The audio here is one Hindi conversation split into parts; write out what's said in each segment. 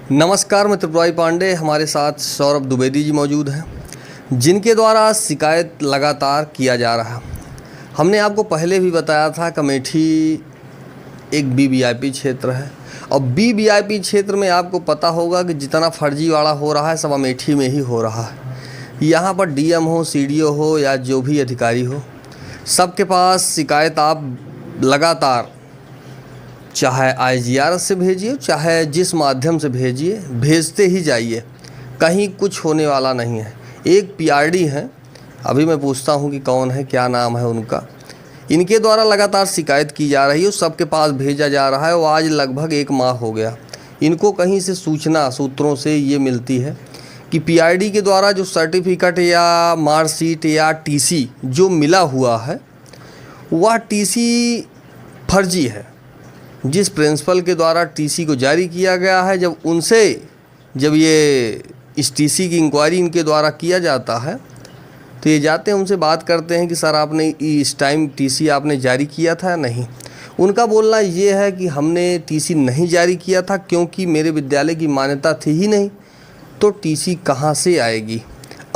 नमस्कार, मैं त्रिपुरारी पांडे। हमारे साथ सौरभ द्विवेदी जी मौजूद हैं, जिनके द्वारा शिकायत लगातार किया जा रहा है। हमने आपको पहले भी बताया था कि अमेठी एक वीवीआईपी क्षेत्र है और वीवीआईपी क्षेत्र में आपको पता होगा कि जितना फर्जीवाड़ा हो रहा है सब अमेठी में ही हो रहा है। यहाँ पर डीएम हो, सीडीओ हो या जो भी अधिकारी हो, सबके पास शिकायत आप लगातार चाहे आईजीआर से भेजिए, चाहे जिस माध्यम से भेजिए, भेजते ही जाइए, कहीं कुछ होने वाला नहीं है। एक पीआरडी हैं, अभी मैं पूछता हूं कि कौन है, क्या नाम है उनका। इनके द्वारा लगातार शिकायत की जा रही है, सबके पास भेजा जा रहा है। वो आज लगभग 1 माह हो गया। इनको कहीं से सूचना सूत्रों से ये मिलती है कि पीआरडी के द्वारा जो सर्टिफिकेट या मार्कशीट या टीसी जो मिला हुआ है, वह टीसी फर्जी है। जिस प्रिंसिपल के द्वारा टीसी को जारी किया गया है, जब ये इस टीसी की इंक्वायरी इनके द्वारा किया जाता है, तो ये जाते हैं उनसे बात करते हैं कि सर आपने इस टाइम टीसी आपने जारी किया था या नहीं। उनका बोलना ये है कि हमने टीसी नहीं जारी किया था क्योंकि मेरे विद्यालय की मान्यता थी ही नहीं, तो टीसी कहाँ से आएगी।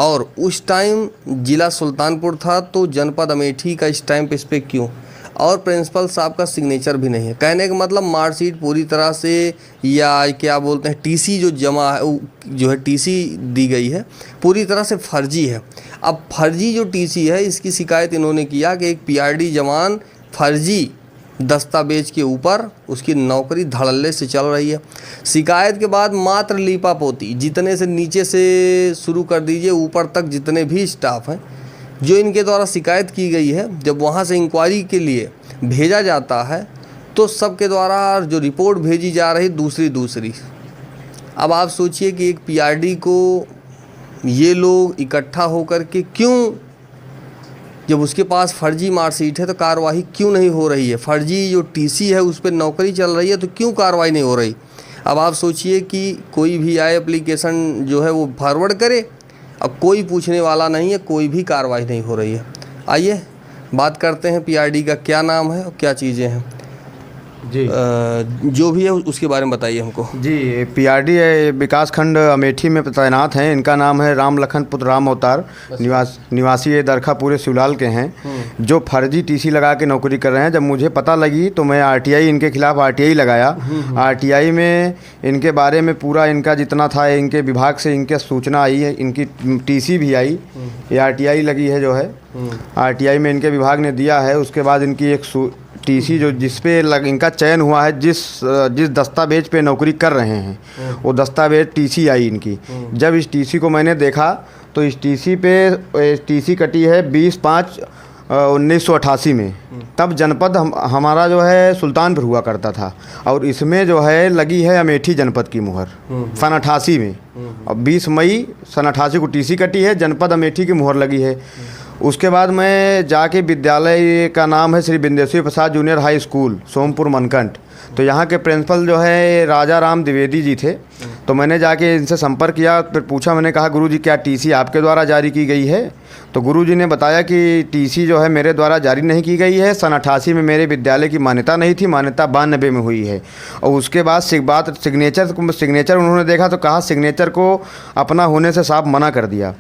और उस टाइम ज़िला सुल्तानपुर था, तो जनपद अमेठी का इस टाइम पे इस पर क्यों, और प्रिंसिपल साहब का सिग्नेचर भी नहीं है। कहने का मतलब मार्कशीट पूरी तरह से, या क्या बोलते हैं, टीसी जो जमा है, जो है टीसी दी गई है, पूरी तरह से फर्जी है। अब फर्जी जो टीसी है, इसकी शिकायत इन्होंने किया कि एक पीआरडी जवान फर्जी दस्तावेज के ऊपर उसकी नौकरी धड़ल्ले से चल रही है। शिकायत के बाद मात्र लीपापोती, जितने से नीचे से शुरू कर दीजिए ऊपर तक जितने भी स्टाफ हैं, जो इनके द्वारा शिकायत की गई है, जब वहाँ से इंक्वायरी के लिए भेजा जाता है तो सबके द्वारा जो रिपोर्ट भेजी जा रही दूसरी। अब आप सोचिए कि एक पीआरडी को ये लोग इकट्ठा होकर के क्यों, जब उसके पास फर्जी मार्कशीट है तो कार्रवाई क्यों नहीं हो रही है। फर्जी जो टीसी है उस पर नौकरी चल रही है, तो क्यों कार्रवाई नहीं हो रही। अब आप सोचिए कि कोई भी आए एप्लीकेशन जो है वो फॉरवर्ड करे, अब कोई पूछने वाला नहीं है, कोई भी कार्रवाई नहीं हो रही है। आइए बात करते हैं पीआरडी का क्या नाम है और क्या चीज़ें हैं जी। जो भी है उसके बारे में बताइए हमको जी। पीआरडी विकास खंड अमेठी में तैनात हैं। इनका नाम है राम लखन पुत्र राम अवतार, निवासी दरखा पूरे शिवलाल के हैं, जो फर्जी टीसी लगा के नौकरी कर रहे हैं। जब मुझे पता लगी तो मैं आरटीआई, इनके खिलाफ आरटीआई लगाया। आरटीआई में इनके बारे में पूरा इनका जितना था, इनके विभाग से इनके सूचना आई है, इनकी टीसी भी आई, ये आरटीआई लगी है जो है, आरटीआई में इनके विभाग ने दिया है। उसके बाद इनकी एक टीसी जो जिसपे इनका चयन हुआ है, जिस दस्तावेज पे नौकरी कर रहे हैं, वो दस्तावेज टीसी आई इनकी। जब इस टीसी को मैंने देखा तो इस टीसी पे टीसी कटी है 20/5/1988 में। तब जनपद हमारा जो है सुल्तानपुर हुआ करता था, और इसमें जो है लगी है अमेठी जनपद की मुहर सन 88 में। और 20 मई सन 88 को टीसी कटी है, जनपद अमेठी की मुहर लगी है। उसके बाद मैं जाके, विद्यालय का नाम है श्री बिंदेश्वरी प्रसाद जूनियर हाई स्कूल, सोमपुर मनकंट। तो यहाँ के प्रिंसिपल जो है राजा राम द्विवेदी जी थे। तो मैंने जाके इनसे संपर्क किया, फिर पूछा, मैंने कहा गुरुजी क्या टीसी आपके द्वारा जारी की गई है। तो गुरुजी ने बताया कि टीसी जो है मेरे द्वारा जारी नहीं की गई है। सन 88 में मेरे विद्यालय की मान्यता नहीं थी, मान्यता 92 में हुई है। और उसके बाद सिग्नेचर उन्होंने देखा तो कहा सिग्नेचर को अपना होने से साफ मना कर दिया,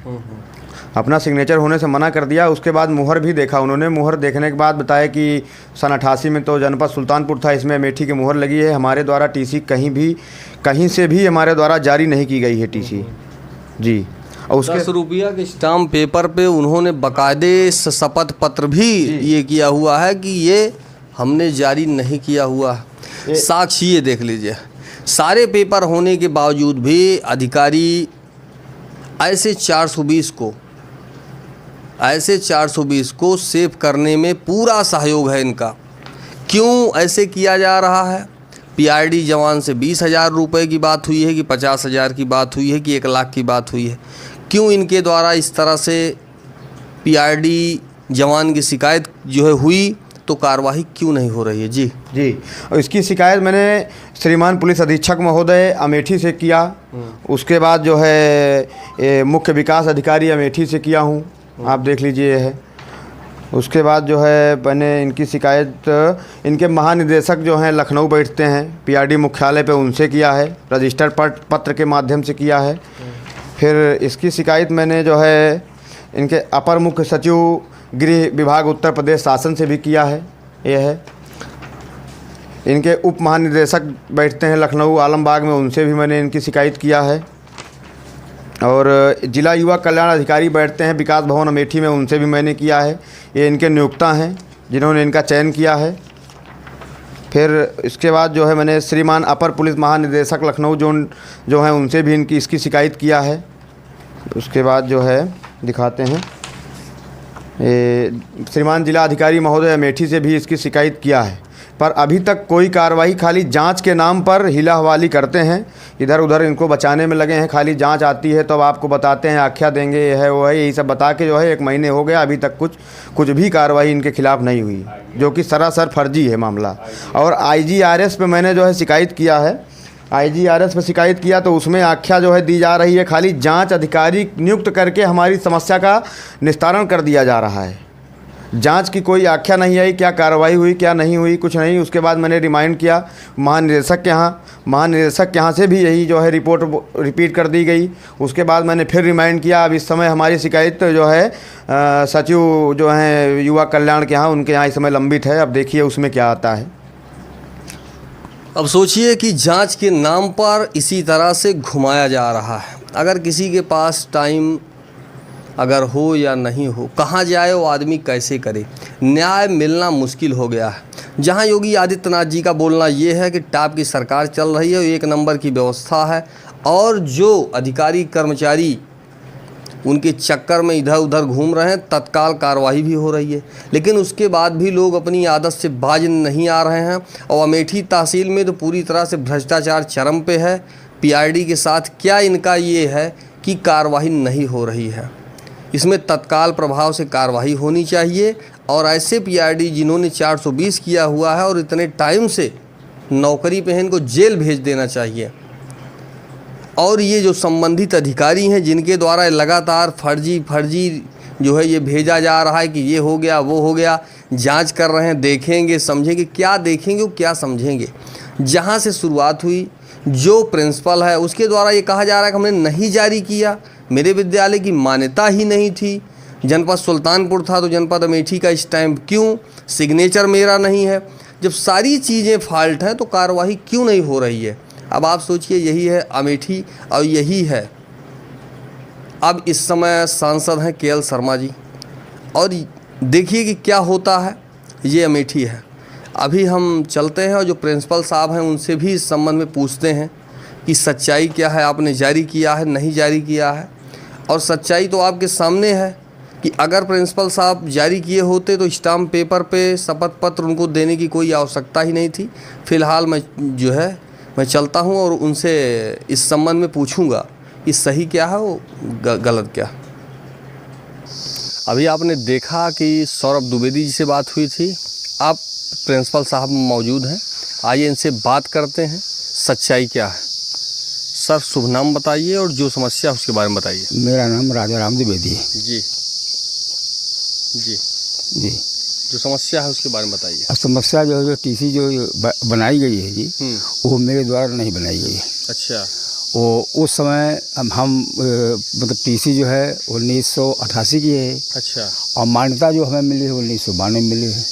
अपना सिग्नेचर होने से मना कर दिया। उसके बाद मुहर भी देखा उन्होंने। मुहर देखने के बाद बताया कि सन 88 में तो जनपद सुल्तानपुर था, इसमें अमेठी की मुहर लगी है। हमारे द्वारा टीसी कहीं से भी हमारे द्वारा जारी नहीं की गई है टीसी जी। और उसके 10 रुपया के स्टाम्प पेपर पे उन्होंने बाकायदे शपथ पत्र भी ये किया हुआ है कि ये हमने जारी नहीं किया हुआ है। साक्ष्य ये देख लीजिए। सारे पेपर होने के बावजूद भी अधिकारी ऐसे 420 को सेव करने में पूरा सहयोग है इनका। क्यों ऐसे किया जा रहा है। पीआरडी जवान से 20,000 रुपये की बात हुई है कि 50,000 की बात हुई है कि 1 लाख की बात हुई है। क्यों इनके द्वारा इस तरह से पीआरडी जवान की शिकायत जो है हुई, तो कार्रवाई क्यों नहीं हो रही है जी। और इसकी शिकायत मैंने श्रीमान पुलिस अधीक्षक महोदय अमेठी से किया। उसके बाद जो है मुख्य विकास अधिकारी अमेठी से किया हूँ, आप देख लीजिए है। उसके बाद जो है मैंने इनकी शिकायत इनके महानिदेशक जो हैं लखनऊ बैठते हैं पीआरडी मुख्यालय पे, उनसे किया है, रजिस्टर पत्र के माध्यम से किया है। फिर इसकी शिकायत मैंने जो है इनके अपर मुख्य सचिव गृह विभाग उत्तर प्रदेश शासन से भी किया है। ये है इनके उप महानिदेशक बैठते हैं लखनऊ आलमबाग में, उनसे भी मैंने इनकी शिकायत किया है। और जिला युवा कल्याण अधिकारी बैठते हैं विकास भवन अमेठी में, उनसे भी मैंने किया है। ये इनके नियोक्ता हैं जिन्होंने इनका चयन किया है। फिर इसके बाद जो है मैंने श्रीमान अपर पुलिस महानिदेशक लखनऊ जोन जो हैं उनसे भी इसकी शिकायत किया है। उसके बाद जो है दिखाते हैं श्रीमान जिला अधिकारी महोदय अमेठी से भी इसकी शिकायत किया है, पर अभी तक कोई कार्रवाई, खाली जांच के नाम पर हिला हवाली करते हैं, इधर उधर इनको बचाने में लगे हैं। खाली जांच आती है तो अब आपको बताते हैं, आख्या देंगे, ये है वो है, यही सब बता के जो है 1 महीने हो गया, अभी तक कुछ भी कार्रवाई इनके खिलाफ़ नहीं हुई, जो कि सरासर फर्जी है मामला। और IGRS पे मैंने जो है शिकायत किया है, IGRS पे शिकायत किया तो उसमें आख्या जो है दी जा रही है, खाली जाँच अधिकारी नियुक्त करके हमारी समस्या का निस्तारण कर दिया जा रहा है। जांच की कोई आख्या नहीं आई, क्या कार्रवाई हुई क्या नहीं हुई, कुछ नहीं। उसके बाद मैंने रिमाइंड किया महानिदेशक के यहाँ से भी यही जो है रिपोर्ट रिपीट कर दी गई। उसके बाद मैंने फिर रिमाइंड किया। अब इस समय हमारी शिकायत जो है सचिव जो हैं युवा कल्याण के यहाँ, उनके यहाँ इस समय लंबित है। अब देखिए उसमें क्या आता है। अब सोचिए कि जांच के नाम पर इसी तरह से घुमाया जा रहा है। अगर किसी के पास टाइम अगर हो या नहीं हो, कहाँ जाए वो आदमी कैसे करे, न्याय मिलना मुश्किल हो गया है। जहाँ योगी आदित्यनाथ जी का बोलना ये है कि टाप की सरकार चल रही है, 1 नंबर की व्यवस्था है, और जो अधिकारी कर्मचारी उनके चक्कर में इधर उधर घूम रहे हैं, तत्काल कार्रवाई भी हो रही है। लेकिन उसके बाद भी लोग अपनी आदत से बाज नहीं आ रहे हैं। और अमेठी तहसील में तो पूरी तरह से भ्रष्टाचार चरम पे है। PRD के साथ क्या इनका ये है कि कार्रवाई नहीं हो रही है। इसमें तत्काल प्रभाव से कार्रवाई होनी चाहिए, और ऐसे PRD जिन्होंने 420 किया हुआ है और इतने टाइम से नौकरी पे हैं, इनको जेल भेज देना चाहिए। और ये जो संबंधित अधिकारी हैं जिनके द्वारा लगातार फर्जी जो है ये भेजा जा रहा है कि ये हो गया वो हो गया, जांच कर रहे हैं, देखेंगे समझेंगे, क्या देखेंगे और क्या समझेंगे। जहाँ से शुरुआत हुई, जो प्रिंसिपल है उसके द्वारा ये कहा जा रहा है कि हमने नहीं जारी किया, मेरे विद्यालय की मान्यता ही नहीं थी, जनपद सुल्तानपुर था तो जनपद अमेठी का स्टैम्प क्यों, सिग्नेचर मेरा नहीं है। जब सारी चीज़ें फॉल्ट हैं तो कार्रवाई क्यों नहीं हो रही है। अब आप सोचिए, यही है अमेठी और यही है अब इस समय सांसद हैं KL शर्मा जी, और देखिए कि क्या होता है। ये अमेठी है। अभी हम चलते हैं और जो प्रिंसिपल साहब हैं उनसे भी इस संबंध में पूछते हैं कि सच्चाई क्या है, आपने जारी किया है नहीं जारी किया है। और सच्चाई तो आपके सामने है कि अगर प्रिंसिपल साहब जारी किए होते तो स्टाम्प पेपर पे शपथ पत्र उनको देने की कोई आवश्यकता ही नहीं थी। फ़िलहाल मैं चलता हूं और उनसे इस संबंध में पूछूंगा कि सही क्या है वो गलत क्या। अभी आपने देखा कि सौरभ द्विवेदी जी से बात हुई थी। आप प्रिंसिपल साहब मौजूद हैं, आइए इनसे बात करते हैं, सच्चाई क्या है। सर शुभ नाम बताइए और जो समस्या है उसके बारे में बताइए। मेरा नाम राजा राम द्विवेदी है। जी जी जी। जो समस्या है उसके बारे में बताइए। अब समस्या जो है, जो TC जो बनाई गई है जी, वो मेरे द्वारा नहीं बनाई गई है। अच्छा। वो उस समय हम मतलब TC जो है 1988 की है। अच्छा। और मान्यता जो हमें मिली है 1992 में मिली है।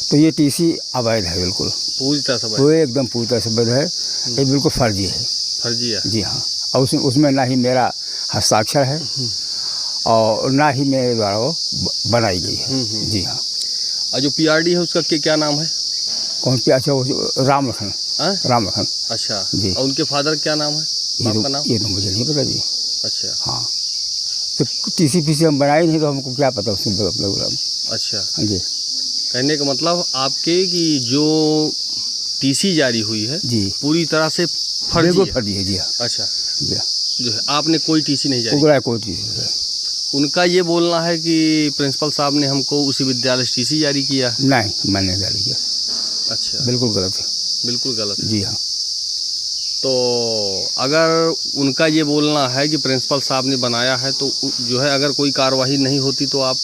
तो ये TC अवैध है, बिल्कुल पूरी तरह से वो एकदम पूरी तरह से अवैध है। ये बिल्कुल फर्जी है। फर्जी है जी हाँ। और उसमें ना ही मेरा हस्ताक्षर है और ना ही मेरे द्वारा वो बनाई गई है। जी हाँ। और जो PRD है उसका क्या नाम है? कौन सी? अच्छा, वो राम लखन। राम लखन। अच्छा जी। और उनके फादर क्या नाम है? बाप का नाम? ये तो मुझे नहीं पता जी। अच्छा। हाँ, तो TC PC हम बनाए नहीं तो हमको क्या पता उसमें मतलब। अच्छा जी। कहने का मतलब आपके कि जो TC जारी हुई है जी पूरी तरह से फर्जी है। जी हाँ। अच्छा। जी हाँ। जो है आपने कोई TC नहीं जारी किया? कोई TC। उनका ये बोलना है कि प्रिंसिपल साहब ने हमको उसी विद्यालय से TC जारी किया। नहीं, मैंने जारी किया। अच्छा। बिल्कुल गलत है। बिल्कुल गलत है। जी हाँ। तो अगर उनका ये बोलना है कि प्रिंसिपल साहब ने बनाया है तो जो है अगर कोई कार्रवाई नहीं होती तो आप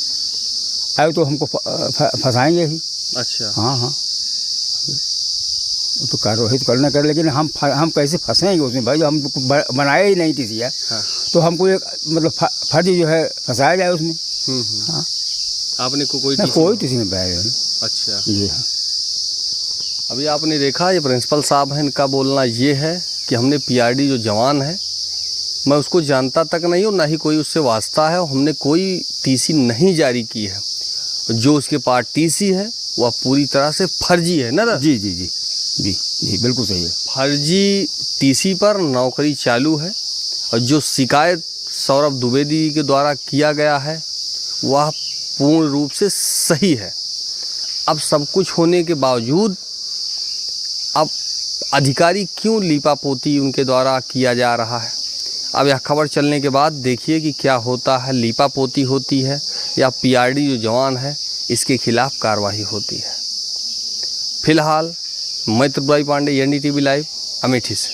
आए तो हमको फंसाएंगे ही। अच्छा। हाँ हाँ, वो तो कार्रवाई तो करना कर, लेकिन हम कैसे फंसेंगे उसमें भाई, हम तो बनाया ही नहीं टीसीआर। हाँ। तो हमको एक मतलब फर्जी जो है फंसाया जाए उसमें। हाँ, आपने कोई कोई टीसी नहीं पाया। अच्छा जी हाँ। अभी आपने देखा ये प्रिंसिपल साहब हैं, इनका बोलना ये है कि हमने पीआरडी जो जवान है मैं उसको जानता तक नहीं हूँ, ना ही कोई उससे वास्ता है, और हमने कोई टीसी नहीं जारी की है। जो उसके पास टीसी है वह पूरी तरह से फर्जी है ना। जी जी जी जी जी, बिल्कुल सही है। फर्जी टीसी पर नौकरी चालू है, और जो शिकायत सौरभ द्विवेदी के द्वारा किया गया है वह पूर्ण रूप से सही है। अब सब कुछ होने के बावजूद अब अधिकारी क्यों लीपापोती उनके द्वारा किया जा रहा है। अब यह खबर चलने के बाद देखिए कि क्या होता है, लीपापोती होती है या पीआरडी जो जवान है इसके खिलाफ कार्रवाई होती है। फिलहाल मैं त्रिपुरारी पांडे, NDTV लाइव, अमेठी से।